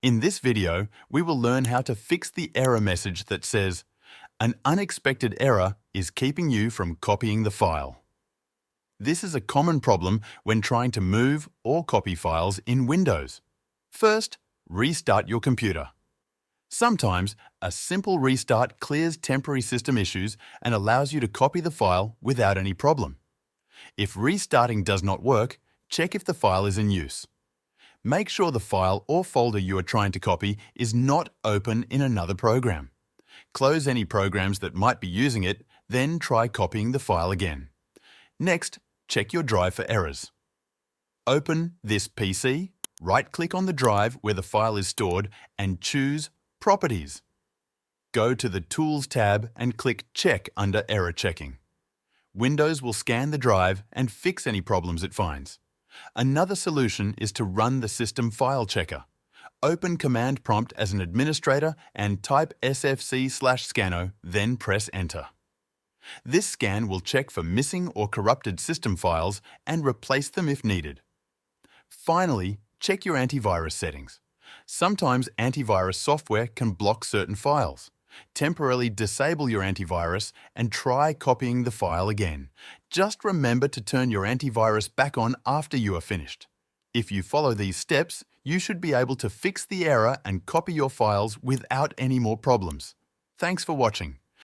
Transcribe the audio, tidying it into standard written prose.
In this video, we will learn how to fix the error message that says, "An unexpected error is keeping you from copying the file." This is a common problem when trying to move or copy files in Windows. First, restart your computer. Sometimes, a simple restart clears temporary system issues and allows you to copy the file without any problem. If restarting does not work, check if the file is in use. Make sure the file or folder you are trying to copy is not open in another program. Close any programs that might be using it, then try copying the file again. Next, check your drive for errors. Open this PC, right-click on the drive where the file is stored and choose Properties. Go to the Tools tab and click Check under Error Checking. Windows will scan the drive and fix any problems it finds. Another solution is to run the System File Checker. Open Command Prompt as an administrator and type sfc/scannow, then press Enter. This scan will check for missing or corrupted system files and replace them if needed. Finally, check your antivirus settings. Sometimes antivirus software can block certain files. Temporarily disable your antivirus and try copying the file again. Just remember to turn your antivirus back on after you are finished. If you follow these steps, you should be able to fix the error and copy your files without any more problems. Thanks for watching.